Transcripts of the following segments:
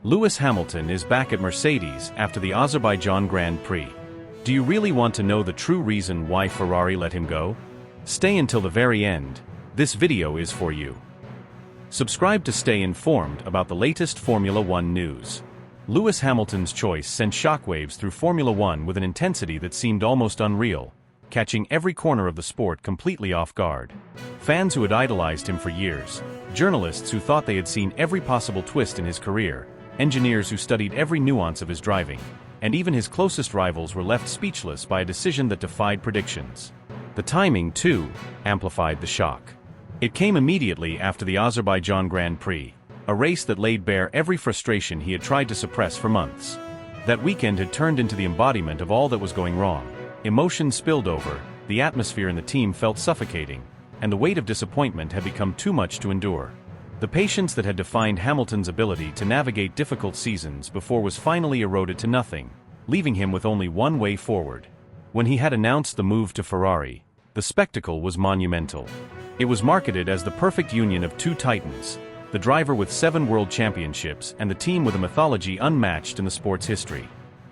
Lewis Hamilton is back at Mercedes after the Azerbaijan Grand Prix. Do you really want to know the true reason why Ferrari let him go? Stay until the very end. This video is for you. Subscribe to stay informed about the latest Formula One news. Lewis Hamilton's choice sent shockwaves through Formula One with an intensity that seemed almost unreal, catching every corner of the sport completely off guard. Fans who had idolized him for years, journalists who thought they had seen every possible twist in his career, engineers who studied every nuance of his driving, and even his closest rivals were left speechless by a decision that defied predictions. The timing, too, amplified the shock. It came immediately after the Azerbaijan Grand Prix, a race that laid bare every frustration he had tried to suppress for months. That weekend had turned into the embodiment of all that was going wrong. Emotions spilled over, the atmosphere in the team felt suffocating, and the weight of disappointment had become too much to endure. The patience that had defined Hamilton's ability to navigate difficult seasons before was finally eroded to nothing, leaving him with only one way forward. When he had announced the move to Ferrari, the spectacle was monumental. It was marketed as the perfect union of two titans, the driver with 7 world championships and the team with a mythology unmatched in the sport's history.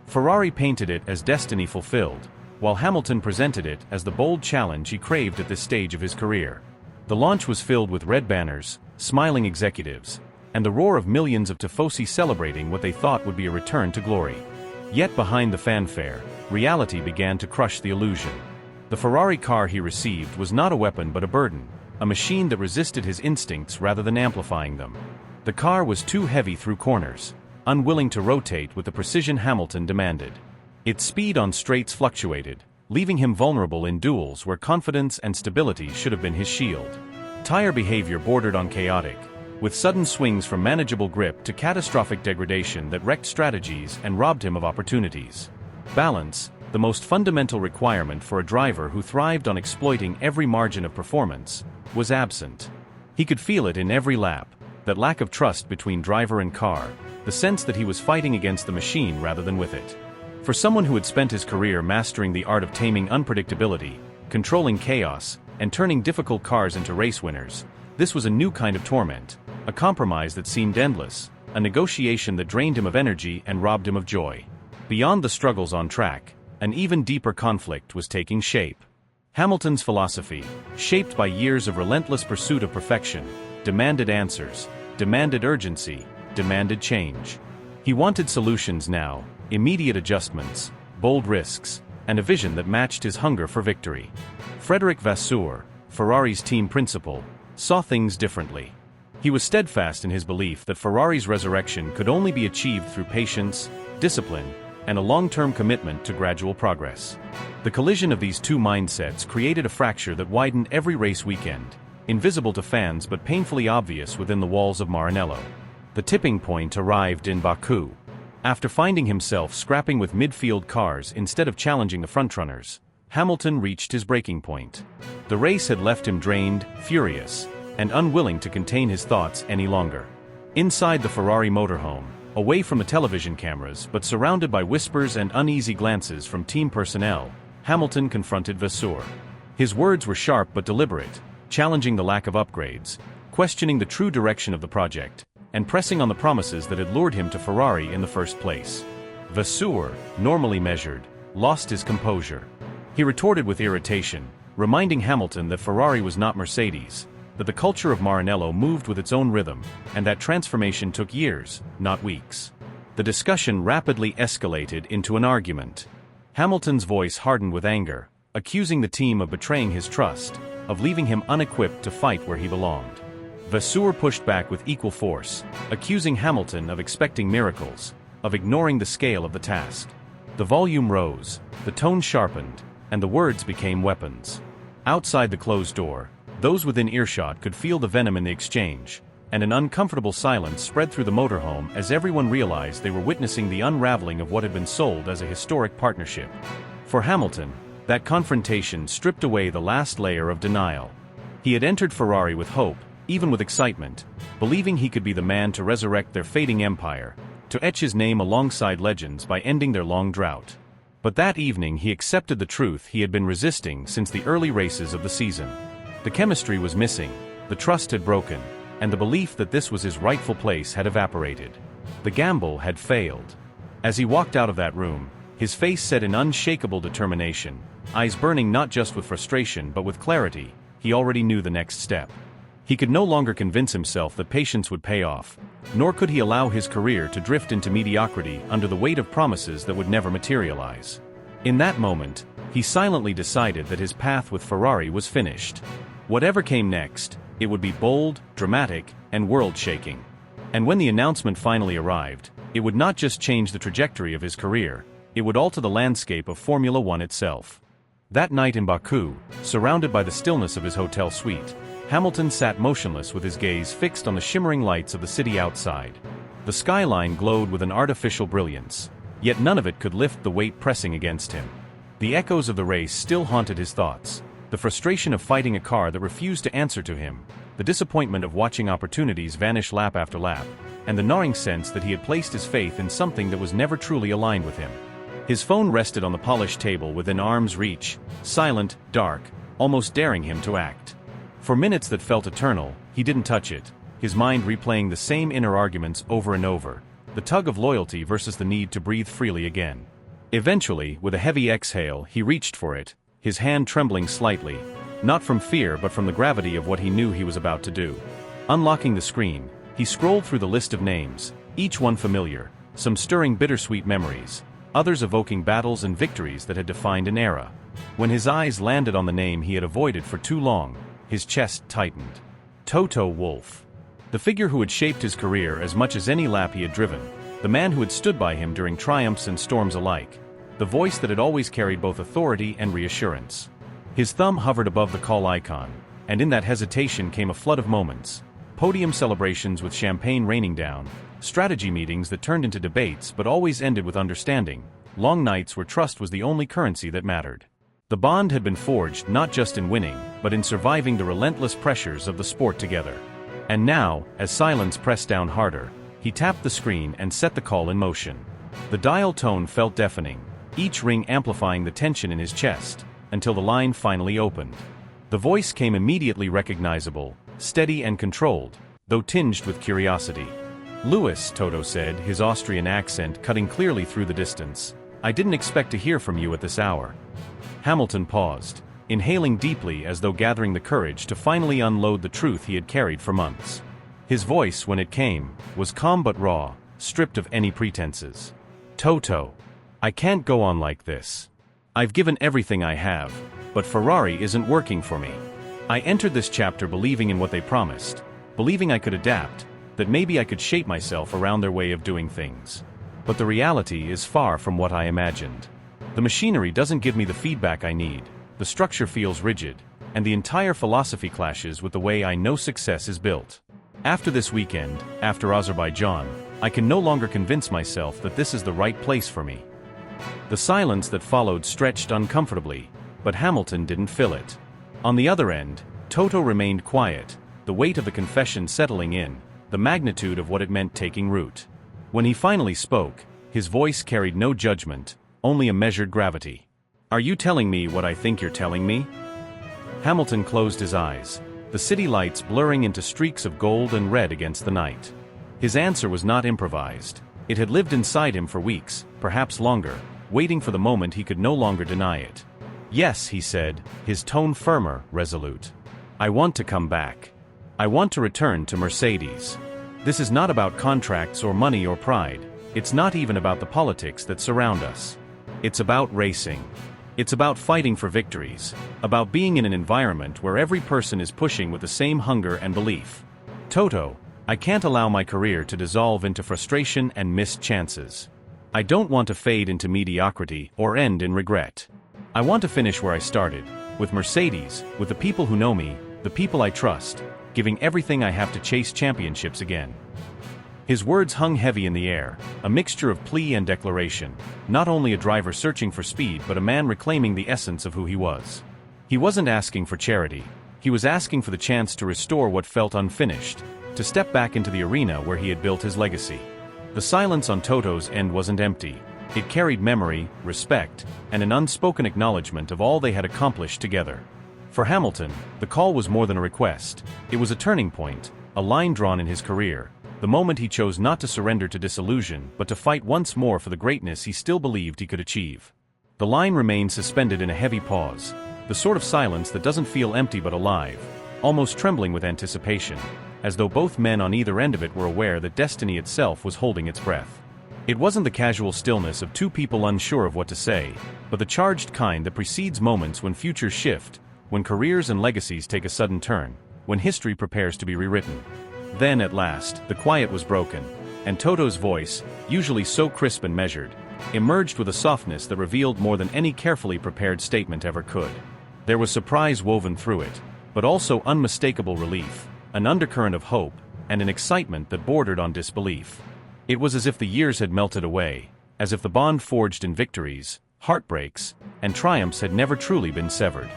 Ferrari painted it as destiny fulfilled, while Hamilton presented it as the bold challenge he craved at this stage of his career. The launch was filled with red banners, smiling executives, and the roar of millions of tifosi celebrating what they thought would be a return to glory. Yet behind the fanfare, reality began to crush the illusion. The Ferrari car he received was not a weapon but a burden, a machine that resisted his instincts rather than amplifying them. The car was too heavy through corners, unwilling to rotate with the precision Hamilton demanded. Its speed on straights fluctuated, leaving him vulnerable in duels where confidence and stability should have been his shield. Tire behavior bordered on chaotic, with sudden swings from manageable grip to catastrophic degradation that wrecked strategies and robbed him of opportunities. Balance, the most fundamental requirement for a driver who thrived on exploiting every margin of performance, was absent. He could feel it in every lap, that lack of trust between driver and car, the sense that he was fighting against the machine rather than with it. For someone who had spent his career mastering the art of taming unpredictability, controlling chaos, and turning difficult cars into race winners, this was a new kind of torment, a compromise that seemed endless, a negotiation that drained him of energy and robbed him of joy. Beyond the struggles on track, an even deeper conflict was taking shape. Hamilton's philosophy, shaped by years of relentless pursuit of perfection, demanded answers, demanded urgency, demanded change. He wanted solutions now, immediate adjustments, bold risks, and a vision that matched his hunger for victory. Frédéric Vasseur, Ferrari's team principal, saw things differently. He was steadfast in his belief that Ferrari's resurrection could only be achieved through patience, discipline, and a long-term commitment to gradual progress. The collision of these two mindsets created a fracture that widened every race weekend, invisible to fans but painfully obvious within the walls of Maranello. The tipping point arrived in Baku. After finding himself scrapping with midfield cars instead of challenging the frontrunners, Hamilton reached his breaking point. The race had left him drained, furious, and unwilling to contain his thoughts any longer. Inside the Ferrari motorhome, away from the television cameras but surrounded by whispers and uneasy glances from team personnel, Hamilton confronted Vasseur. His words were sharp but deliberate, challenging the lack of upgrades, questioning the true direction of the project, and pressing on the promises that had lured him to Ferrari in the first place. Vasseur, normally measured, lost his composure. He retorted with irritation, reminding Hamilton that Ferrari was not Mercedes, that the culture of Maranello moved with its own rhythm, and that transformation took years, not weeks. The discussion rapidly escalated into an argument. Hamilton's voice hardened with anger, accusing the team of betraying his trust, of leaving him unequipped to fight where he belonged. Vasseur pushed back with equal force, accusing Hamilton of expecting miracles, of ignoring the scale of the task. The volume rose, the tone sharpened, and the words became weapons. Outside the closed door, those within earshot could feel the venom in the exchange, and an uncomfortable silence spread through the motorhome as everyone realized they were witnessing the unraveling of what had been sold as a historic partnership. For Hamilton, that confrontation stripped away the last layer of denial. He had entered Ferrari with hope, even with excitement, believing he could be the man to resurrect their fading empire, to etch his name alongside legends by ending their long drought. But that evening he accepted the truth he had been resisting since the early races of the season. The chemistry was missing, the trust had broken, and the belief that this was his rightful place had evaporated. The gamble had failed. As he walked out of that room, his face set in unshakable determination, eyes burning not just with frustration but with clarity. He already knew the next step. He could no longer convince himself that patience would pay off, nor could he allow his career to drift into mediocrity under the weight of promises that would never materialize. In that moment, he silently decided that his path with Ferrari was finished. Whatever came next, it would be bold, dramatic, and world-shaking. And when the announcement finally arrived, it would not just change the trajectory of his career, it would alter the landscape of Formula One itself. That night in Baku, surrounded by the stillness of his hotel suite, Hamilton sat motionless with his gaze fixed on the shimmering lights of the city outside. The skyline glowed with an artificial brilliance, yet none of it could lift the weight pressing against him. The echoes of the race still haunted his thoughts, the frustration of fighting a car that refused to answer to him, the disappointment of watching opportunities vanish lap after lap, and the gnawing sense that he had placed his faith in something that was never truly aligned with him. His phone rested on the polished table within arm's reach, silent, dark, almost daring him to act. For minutes that felt eternal, he didn't touch it, his mind replaying the same inner arguments over and over, the tug of loyalty versus the need to breathe freely again. Eventually, with a heavy exhale, he reached for it, his hand trembling slightly, not from fear but from the gravity of what he knew he was about to do. Unlocking the screen, he scrolled through the list of names, each one familiar, some stirring bittersweet memories, others evoking battles and victories that had defined an era. When his eyes landed on the name he had avoided for too long, his chest tightened. Toto Wolff. The figure who had shaped his career as much as any lap he had driven, the man who had stood by him during triumphs and storms alike, the voice that had always carried both authority and reassurance. His thumb hovered above the call icon, and in that hesitation came a flood of moments. Podium celebrations with champagne raining down, strategy meetings that turned into debates but always ended with understanding, long nights where trust was the only currency that mattered. The bond had been forged not just in winning, but in surviving the relentless pressures of the sport together. And now, as silence pressed down harder, he tapped the screen and set the call in motion. The dial tone felt deafening, each ring amplifying the tension in his chest, until the line finally opened. The voice came immediately recognizable, steady and controlled, though tinged with curiosity. "Lewis," Toto said, his Austrian accent cutting clearly through the distance, "I didn't expect to hear from you at this hour." Hamilton paused, inhaling deeply as though gathering the courage to finally unload the truth he had carried for months. His voice, when it came, was calm but raw, stripped of any pretenses. "Toto, I can't go on like this. I've given everything I have, but Ferrari isn't working for me. I entered this chapter believing in what they promised, believing I could adapt, that maybe I could shape myself around their way of doing things. But the reality is far from what I imagined. The machinery doesn't give me the feedback I need, the structure feels rigid, and the entire philosophy clashes with the way I know success is built. After this weekend, after Azerbaijan, I can no longer convince myself that this is the right place for me." The silence that followed stretched uncomfortably, but Hamilton didn't fill it. On the other end, Toto remained quiet, the weight of the confession settling in, the magnitude of what it meant taking root. When he finally spoke, his voice carried no judgment, only a measured gravity. "Are you telling me what I think you're telling me?" Hamilton closed his eyes, the city lights blurring into streaks of gold and red against the night. His answer was not improvised. It had lived inside him for weeks, perhaps longer, waiting for the moment he could no longer deny it. "Yes," he said, his tone firmer, resolute. "I want to come back. I want to return to Mercedes. This is not about contracts or money or pride. It's not even about the politics that surround us. It's about racing. It's about fighting for victories, about being in an environment where every person is pushing with the same hunger and belief. Toto, I can't allow my career to dissolve into frustration and missed chances. I don't want to fade into mediocrity or end in regret. I want to finish where I started, with Mercedes, with the people who know me, the people I trust, giving everything I have to chase championships again." His words hung heavy in the air, a mixture of plea and declaration, not only a driver searching for speed but a man reclaiming the essence of who he was. He wasn't asking for charity, he was asking for the chance to restore what felt unfinished, to step back into the arena where he had built his legacy. The silence on Toto's end wasn't empty, it carried memory, respect, and an unspoken acknowledgement of all they had accomplished together. For Hamilton, the call was more than a request, it was a turning point, a line drawn in his career, the moment he chose not to surrender to disillusion but to fight once more for the greatness he still believed he could achieve. The line remained suspended in a heavy pause, the sort of silence that doesn't feel empty but alive, almost trembling with anticipation, as though both men on either end of it were aware that destiny itself was holding its breath. It wasn't the casual stillness of two people unsure of what to say, but the charged kind that precedes moments when futures shift, when careers and legacies take a sudden turn, when history prepares to be rewritten. Then, at last, the quiet was broken, and Toto's voice, usually so crisp and measured, emerged with a softness that revealed more than any carefully prepared statement ever could. There was surprise woven through it, but also unmistakable relief, an undercurrent of hope, and an excitement that bordered on disbelief. It was as if the years had melted away, as if the bond forged in victories, heartbreaks, and triumphs had never truly been severed.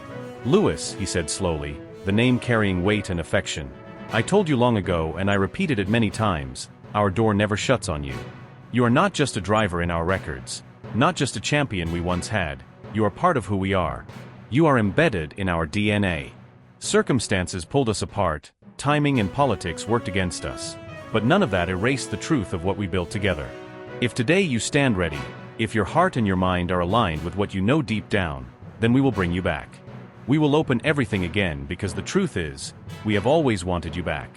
"Lewis," he said slowly, the name carrying weight and affection, "I told you long ago and I repeated it many times, our door never shuts on you. You are not just a driver in our records, not just a champion we once had, you are part of who we are. You are embedded in our DNA. Circumstances pulled us apart, timing and politics worked against us. But none of that erased the truth of what we built together. If today you stand ready, if your heart and your mind are aligned with what you know deep down, then we will bring you back. We will open everything again because the truth is, we have always wanted you back."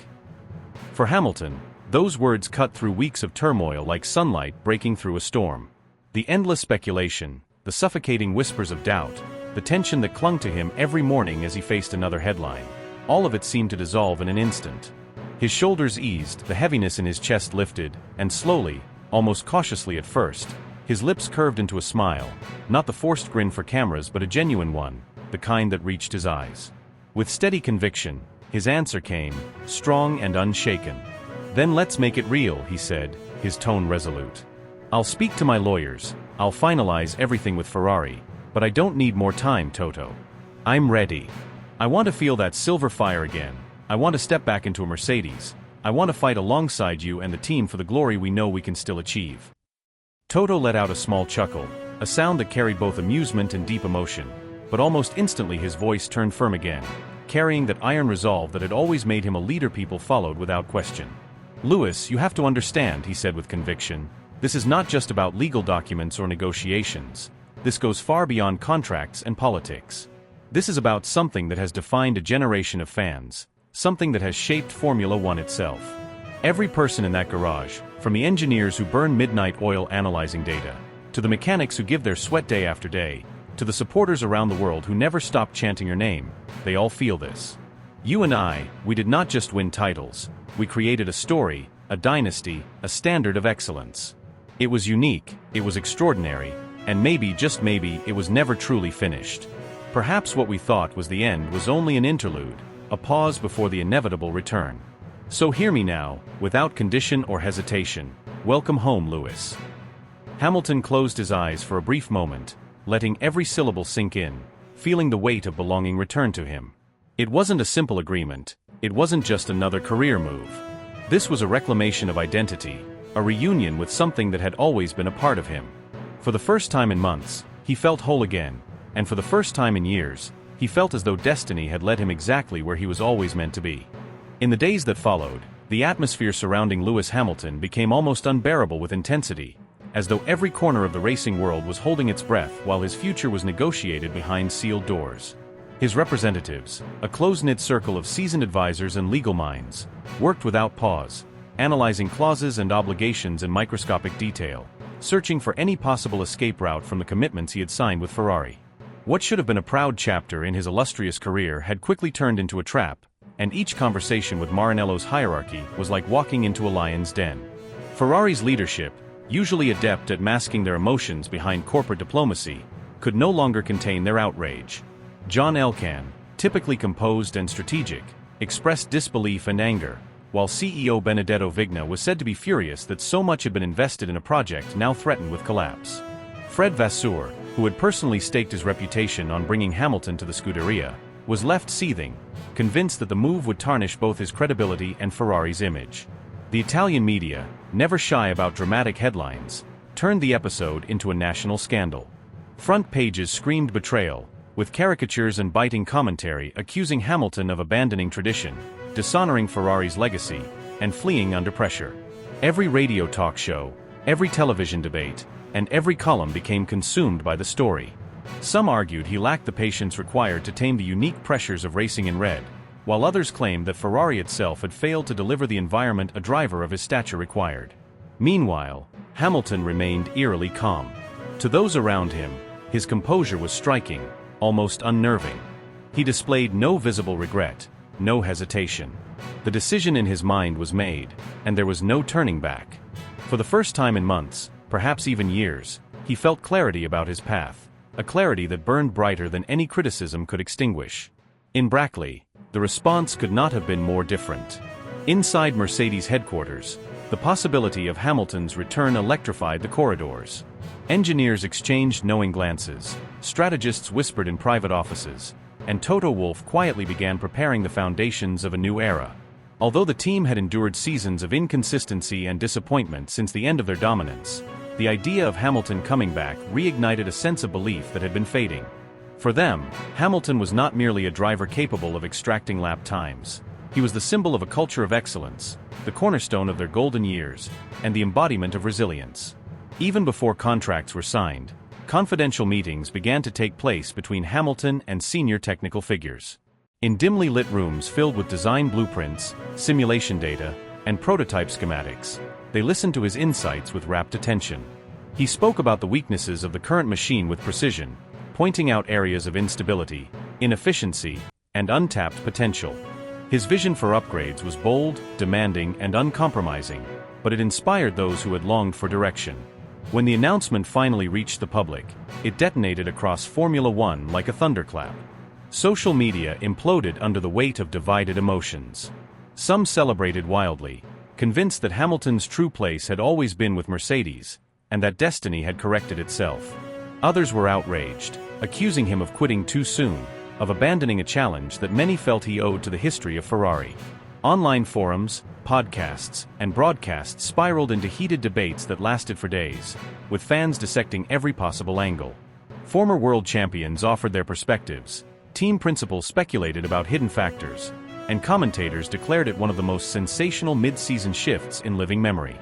For Hamilton, those words cut through weeks of turmoil like sunlight breaking through a storm. The endless speculation, the suffocating whispers of doubt, the tension that clung to him every morning as he faced another headline, all of it seemed to dissolve in an instant. His shoulders eased, the heaviness in his chest lifted, and slowly, almost cautiously at first, his lips curved into a smile, not the forced grin for cameras but a genuine one, the kind that reached his eyes. With steady conviction, his answer came, strong and unshaken. "Then let's make it real," he said, his tone resolute. "I'll speak to my lawyers, I'll finalize everything with Ferrari, but I don't need more time, Toto. I'm ready. I want to feel that silver fire again. I want to step back into a Mercedes. I want to fight alongside you and the team for the glory we know we can still achieve." Toto let out a small chuckle, a sound that carried both amusement and deep emotion, but almost instantly his voice turned firm again, carrying that iron resolve that had always made him a leader people followed without question. "Lewis, you have to understand," he said with conviction, "this is not just about legal documents or negotiations. This goes far beyond contracts and politics. This is about something that has defined a generation of fans. Something that has shaped Formula One itself. Every person in that garage, from the engineers who burn midnight oil analyzing data, to the mechanics who give their sweat day after day, to the supporters around the world who never stop chanting your name, they all feel this. You and I, we did not just win titles, we created a story, a dynasty, a standard of excellence. It was unique, it was extraordinary, and maybe, just maybe, it was never truly finished. Perhaps what we thought was the end was only an interlude, a pause before the inevitable return. So hear me now, without condition or hesitation. Welcome home, Lewis." Hamilton closed his eyes for a brief moment, letting every syllable sink in, feeling the weight of belonging return to him. It wasn't a simple agreement, it wasn't just another career move. This was a reclamation of identity, a reunion with something that had always been a part of him. For the first time in months, he felt whole again, and for the first time in years, he felt as though destiny had led him exactly where he was always meant to be. In the days that followed, the atmosphere surrounding Lewis Hamilton became almost unbearable with intensity, as though every corner of the racing world was holding its breath while his future was negotiated behind sealed doors. His representatives, a close-knit circle of seasoned advisors and legal minds, worked without pause, analyzing clauses and obligations in microscopic detail, searching for any possible escape route from the commitments he had signed with Ferrari. What should have been a proud chapter in his illustrious career had quickly turned into a trap, and each conversation with Maranello's hierarchy was like walking into a lion's den. Ferrari's leadership, usually adept at masking their emotions behind corporate diplomacy, could no longer contain their outrage. John Elkann, typically composed and strategic, expressed disbelief and anger, while CEO Benedetto Vigna was said to be furious that so much had been invested in a project now threatened with collapse. Fred Vasseur, who had personally staked his reputation on bringing Hamilton to the Scuderia, was left seething, convinced that the move would tarnish both his credibility and Ferrari's image. The Italian media, never shy about dramatic headlines, turned the episode into a national scandal. Front pages screamed betrayal, with caricatures and biting commentary accusing Hamilton of abandoning tradition, dishonoring Ferrari's legacy, and fleeing under pressure. Every radio talk show, every television debate, and every column became consumed by the story. Some argued he lacked the patience required to tame the unique pressures of racing in red, while others claimed that Ferrari itself had failed to deliver the environment a driver of his stature required. Meanwhile, Hamilton remained eerily calm. To those around him, his composure was striking, almost unnerving. He displayed no visible regret, no hesitation. The decision in his mind was made, and there was no turning back. For the first time in months, perhaps even years, he felt clarity about his path, a clarity that burned brighter than any criticism could extinguish. In Brackley, the response could not have been more different. Inside Mercedes headquarters, the possibility of Hamilton's return electrified the corridors. Engineers exchanged knowing glances, strategists whispered in private offices, and Toto Wolff quietly began preparing the foundations of a new era. Although the team had endured seasons of inconsistency and disappointment since the end of their dominance, the idea of Hamilton coming back reignited a sense of belief that had been fading. For them, Hamilton was not merely a driver capable of extracting lap times. He was the symbol of a culture of excellence, the cornerstone of their golden years, and the embodiment of resilience. Even before contracts were signed, confidential meetings began to take place between Hamilton and senior technical figures. In dimly lit rooms filled with design blueprints, simulation data, and prototype schematics, they listened to his insights with rapt attention. He spoke about the weaknesses of the current machine with precision, pointing out areas of instability, inefficiency, and untapped potential. His vision for upgrades was bold, demanding, and uncompromising, but it inspired those who had longed for direction. When the announcement finally reached the public, it detonated across Formula One like a thunderclap. Social media imploded under the weight of divided emotions. Some celebrated wildly, convinced that Hamilton's true place had always been with Mercedes, and that destiny had corrected itself. Others were outraged, accusing him of quitting too soon, of abandoning a challenge that many felt he owed to the history of Ferrari. Online forums, podcasts, and broadcasts spiraled into heated debates that lasted for days, with fans dissecting every possible angle. Former world champions offered their perspectives, team principals speculated about hidden factors, and commentators declared it one of the most sensational mid-season shifts in living memory.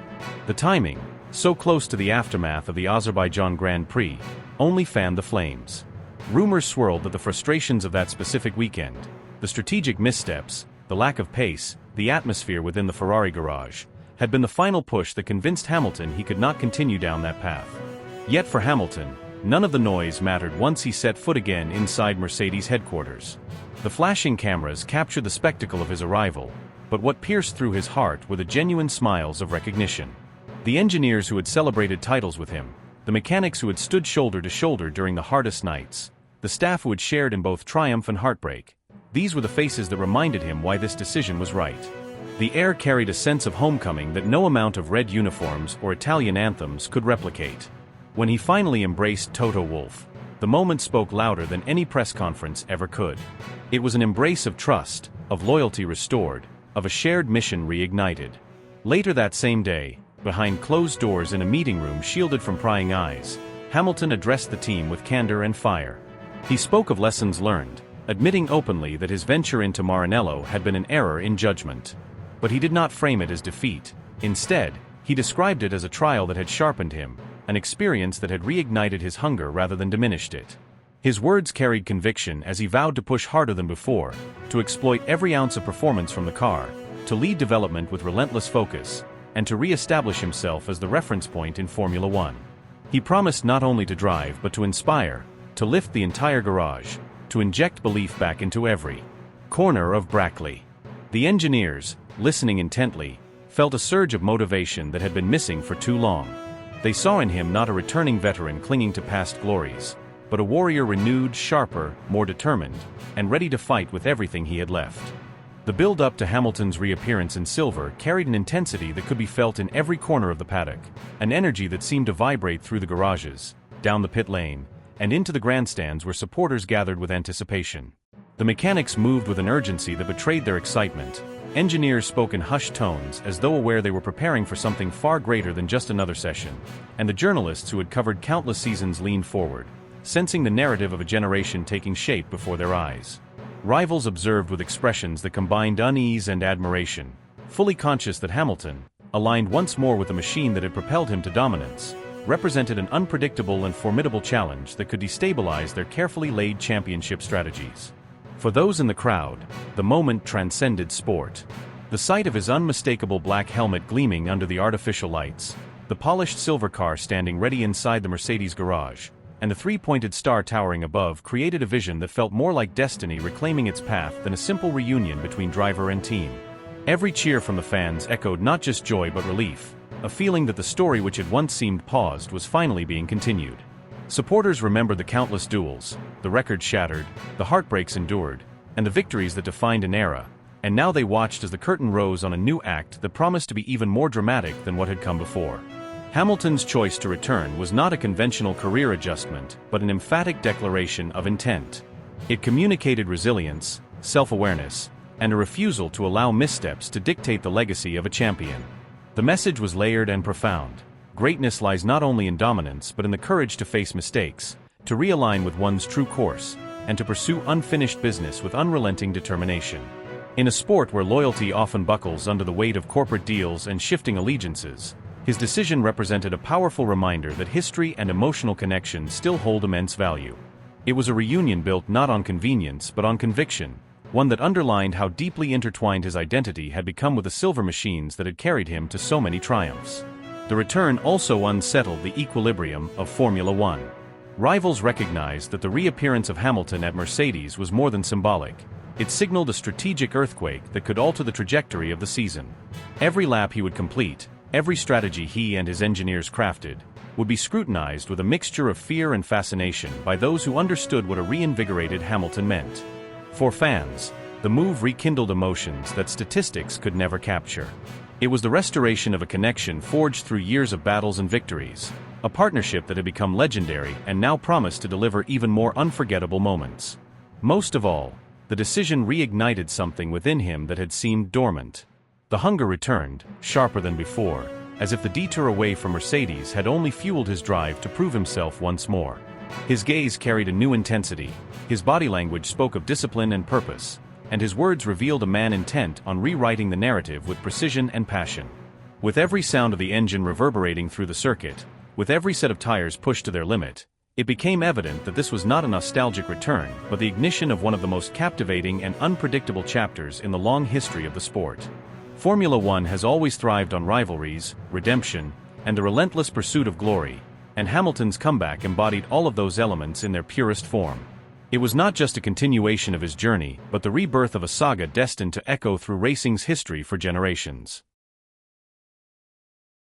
The timing, so close to the aftermath of the Azerbaijan Grand Prix, only fanned the flames. Rumors swirled that the frustrations of that specific weekend, the strategic missteps, the lack of pace, the atmosphere within the Ferrari garage, had been the final push that convinced Hamilton he could not continue down that path. Yet for Hamilton, none of the noise mattered once he set foot again inside Mercedes headquarters. The flashing cameras captured the spectacle of his arrival, but what pierced through his heart were the genuine smiles of recognition. The engineers who had celebrated titles with him, the mechanics who had stood shoulder to shoulder during the hardest nights, the staff who had shared in both triumph and heartbreak, these were the faces that reminded him why this decision was right. The air carried a sense of homecoming that no amount of red uniforms or Italian anthems could replicate. When he finally embraced Toto Wolff, the moment spoke louder than any press conference ever could. It was an embrace of trust, of loyalty restored, of a shared mission reignited. Later that same day, behind closed doors in a meeting room shielded from prying eyes, Hamilton addressed the team with candor and fire. He spoke of lessons learned, admitting openly that his venture into Maranello had been an error in judgment. But he did not frame it as defeat. Instead, he described it as a trial that had sharpened him, an experience that had reignited his hunger rather than diminished it. His words carried conviction as he vowed to push harder than before, to exploit every ounce of performance from the car, to lead development with relentless focus, and to re-establish himself as the reference point in Formula One. He promised not only to drive but to inspire, to lift the entire garage, to inject belief back into every corner of Brackley. The engineers, listening intently, felt a surge of motivation that had been missing for too long. They saw in him not a returning veteran clinging to past glories, but a warrior renewed, sharper, more determined, and ready to fight with everything he had left. The build-up to Hamilton's reappearance in silver carried an intensity that could be felt in every corner of the paddock, an energy that seemed to vibrate through the garages, down the pit lane, and into the grandstands where supporters gathered with anticipation. The mechanics moved with an urgency that betrayed their excitement. Engineers spoke in hushed tones as though aware they were preparing for something far greater than just another session, and the journalists who had covered countless seasons leaned forward, sensing the narrative of a generation taking shape before their eyes. Rivals observed with expressions that combined unease and admiration, fully conscious that Hamilton, aligned once more with the machine that had propelled him to dominance, represented an unpredictable and formidable challenge that could destabilize their carefully laid championship strategies. For those in the crowd, the moment transcended sport. The sight of his unmistakable black helmet gleaming under the artificial lights, the polished silver car standing ready inside the Mercedes garage, and the three-pointed star towering above created a vision that felt more like destiny reclaiming its path than a simple reunion between driver and team. Every cheer from the fans echoed not just joy but relief, a feeling that the story which had once seemed paused was finally being continued. Supporters remembered the countless duels, the records shattered, the heartbreaks endured, and the victories that defined an era, and now they watched as the curtain rose on a new act that promised to be even more dramatic than what had come before. Hamilton's choice to return was not a conventional career adjustment, but an emphatic declaration of intent. It communicated resilience, self-awareness, and a refusal to allow missteps to dictate the legacy of a champion. The message was layered and profound. Greatness lies not only in dominance but in the courage to face mistakes, to realign with one's true course, and to pursue unfinished business with unrelenting determination. In a sport where loyalty often buckles under the weight of corporate deals and shifting allegiances, his decision represented a powerful reminder that history and emotional connection still hold immense value. It was a reunion built not on convenience but on conviction, one that underlined how deeply intertwined his identity had become with the silver machines that had carried him to so many triumphs. The return also unsettled the equilibrium of Formula One. Rivals recognized that the reappearance of Hamilton at Mercedes was more than symbolic. It signaled a strategic earthquake that could alter the trajectory of the season. Every lap he would complete, every strategy he and his engineers crafted, would be scrutinized with a mixture of fear and fascination by those who understood what a reinvigorated Hamilton meant. For fans, the move rekindled emotions that statistics could never capture. It was the restoration of a connection forged through years of battles and victories, a partnership that had become legendary and now promised to deliver even more unforgettable moments. Most of all, the decision reignited something within him that had seemed dormant. The hunger returned, sharper than before, as if the detour away from Mercedes had only fueled his drive to prove himself once more. His gaze carried a new intensity, his body language spoke of discipline and purpose, and his words revealed a man intent on rewriting the narrative with precision and passion. With every sound of the engine reverberating through the circuit, with every set of tires pushed to their limit, it became evident that this was not a nostalgic return but the ignition of one of the most captivating and unpredictable chapters in the long history of the sport. Formula One has always thrived on rivalries, redemption, and the relentless pursuit of glory, and Hamilton's comeback embodied all of those elements in their purest form. It was not just a continuation of his journey, but the rebirth of a saga destined to echo through racing's history for generations.